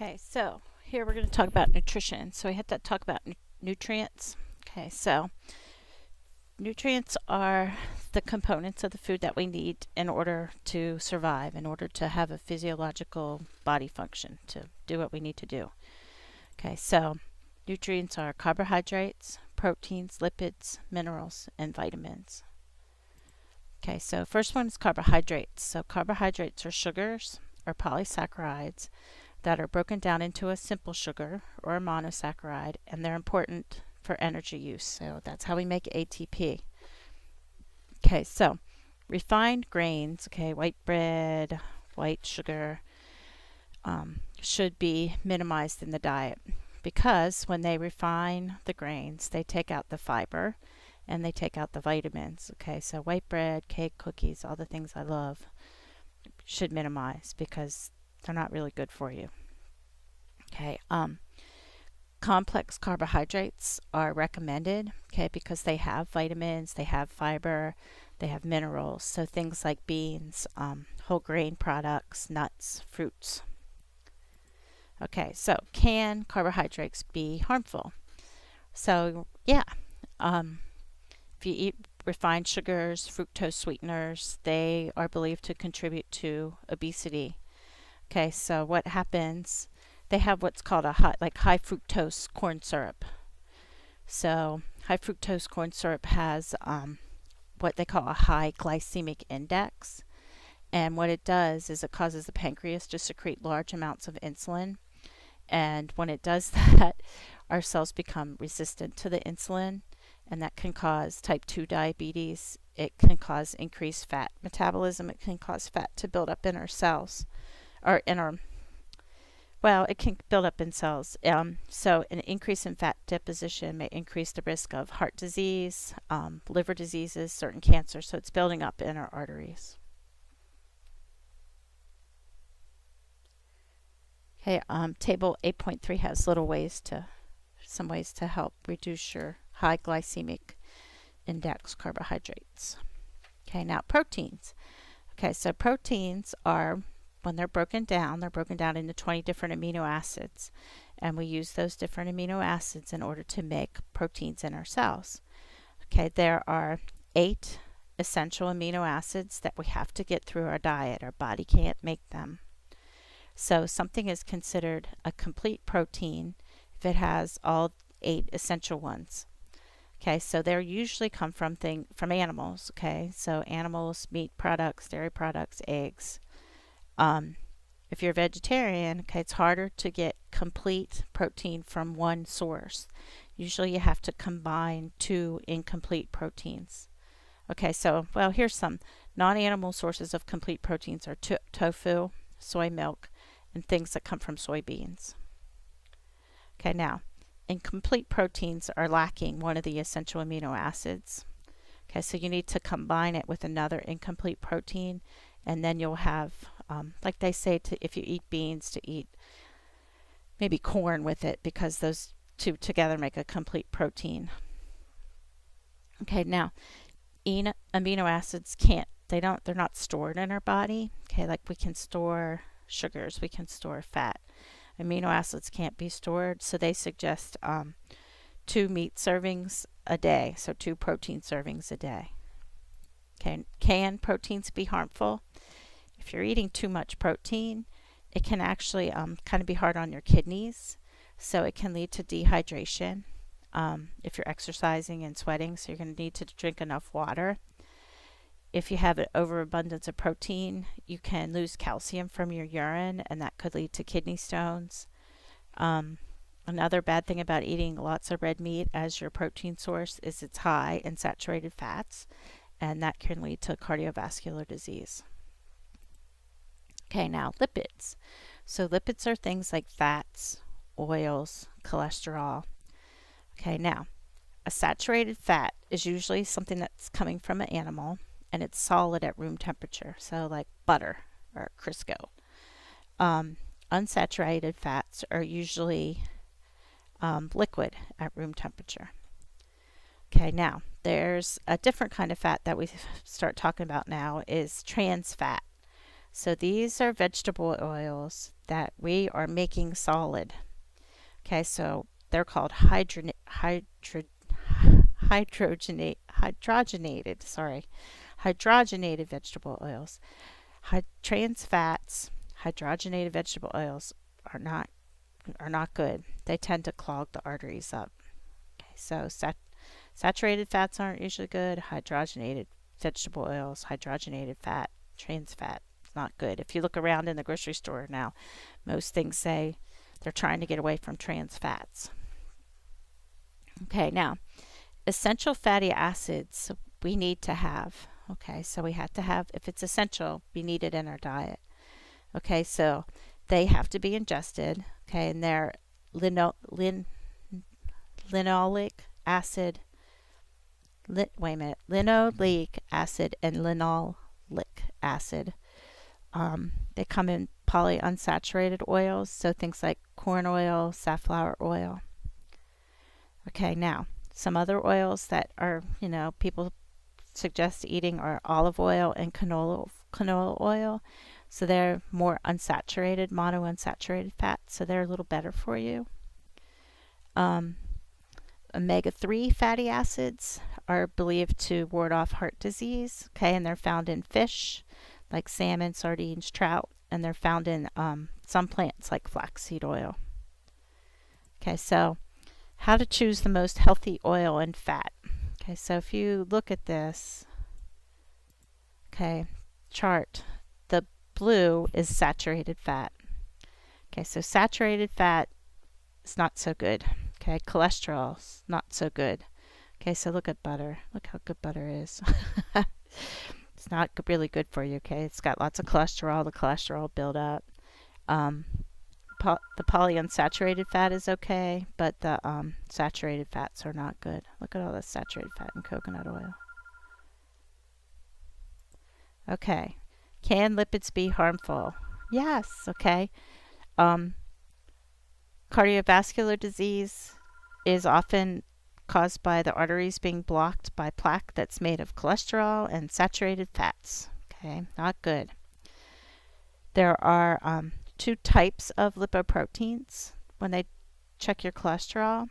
Okay, so here we're going to talk about nutrition. So we have to talk about nutrients. Okay, so nutrients are the components of the food that we need in order to survive, in order to have a physiological body function, to do what we need to do. Okay, so nutrients are carbohydrates, proteins, lipids, minerals, and vitamins. Okay, so first one is carbohydrates. So carbohydrates are sugars or polysaccharides that are broken down into a simple sugar or a monosaccharide, and they're important for energy use. So that's how we make ATP. Okay, so refined grains, okay, white bread, white sugar, should be minimized in the diet because when they refine the grains, they take out the fiber and they take out the vitamins. Okay, so white bread, cake, cookies, all the things I love should minimize because they're not really good for you. Okay, complex carbohydrates are recommended, okay, because they have vitamins, they have fiber, they have minerals. So things like beans, whole grain products, nuts, fruits. Okay, so can carbohydrates be harmful? So yeah, if you eat refined sugars, fructose sweeteners, they are believed to contribute to obesity. Okay, so what happens? They have what's called a high fructose corn syrup. So high fructose corn syrup has what they call a high glycemic index. And what it does is it causes the pancreas to secrete large amounts of insulin. And when it does that, our cells become resistant to the insulin, and that can cause type 2 diabetes. It can cause increased fat metabolism. It can cause fat to build up in our cells, or in our, well, it can build up in cells. So an increase in fat deposition may increase the risk of heart disease, liver diseases, certain cancers. So it's building up in our arteries. Okay, table 8.3 has some ways to help reduce your high glycemic index carbohydrates. Okay, now proteins. Okay, so proteins are, when they're broken down into 20 different amino acids, and we use those different amino acids in order to make proteins in our cells. Okay, there are 8 essential amino acids that we have to get through our diet. Our body can't make them. So something is considered a complete protein if it has all 8 essential ones. Okay, so they usually come from animals. Okay, so animals, meat products, dairy products, eggs. If you're a vegetarian, okay, it's harder to get complete protein from one source. Usually you have to combine 2 incomplete proteins. Okay, so, well, here's some non-animal sources of complete proteins are tofu, soy milk, and things that come from soybeans. Okay, now, incomplete proteins are lacking one of the essential amino acids. Okay, so you need to combine it with another incomplete protein, and then you'll have, like they say, if you eat beans, to eat maybe corn with it, because those 2 together make a complete protein. Okay, now, amino acids they're not stored in our body. Okay, like we can store sugars, we can store fat. Amino acids can't be stored, so they suggest 2 meat servings a day, so 2 protein servings a day. Okay, can proteins be harmful? If you're eating too much protein, it can actually kind of be hard on your kidneys, so it can lead to dehydration if you're exercising and sweating, so you're going to need to drink enough water. If you have an overabundance of protein, you can lose calcium from your urine, and that could lead to kidney stones. Another bad thing about eating lots of red meat as your protein source is it's high in saturated fats, and that can lead to cardiovascular disease. Okay, now lipids. So lipids are things like fats, oils, cholesterol. Okay, now a saturated fat is usually something that's coming from an animal, and it's solid at room temperature, so like butter or Crisco. Unsaturated fats are usually liquid at room temperature. Okay, now there's a different kind of fat that we start talking about now is trans fat. So these are vegetable oils that we are making solid. Okay, so they're called hydrogenated vegetable oils. Trans fats, hydrogenated vegetable oils are not good. They tend to clog the arteries up. Okay, so saturated fats aren't usually good. Hydrogenated vegetable oils, hydrogenated fat, trans fat, it's not good. If you look around in the grocery store now, most things say they're trying to get away from trans fats. Okay, now essential fatty acids we need to have. Okay, so we have to have, if it's essential, we need it in our diet. Okay, so they have to be ingested. Okay, and they're linoleic acid, linoleic acid and linoleic acid. They come in polyunsaturated oils, so things like corn oil, safflower oil. Okay, now some other oils that are, people suggest eating are olive oil and canola oil. So they're more unsaturated, monounsaturated fats, so they're a little better for you. Omega-3 fatty acids are believed to ward off heart disease, okay, and they're found in fish like salmon, sardines, trout, and they're found in some plants like flaxseed oil. Okay, so how to choose the most healthy oil and fat. Okay, so if you look at this, okay, chart, the blue is saturated fat. Okay, so saturated fat is not so good. Okay, cholesterol is not so good. Okay, so look at butter. Look how good butter is. It's not really good for you. Okay, it's got lots of cholesterol. The cholesterol build up. The polyunsaturated fat is okay, but the saturated fats are not good. Look at all the saturated fat in coconut oil. Okay, can lipids be harmful? Yes. Okay. Cardiovascular disease is often caused by the arteries being blocked by plaque that's made of cholesterol and saturated fats. Okay, not good. There are two types of lipoproteins when they check your cholesterol.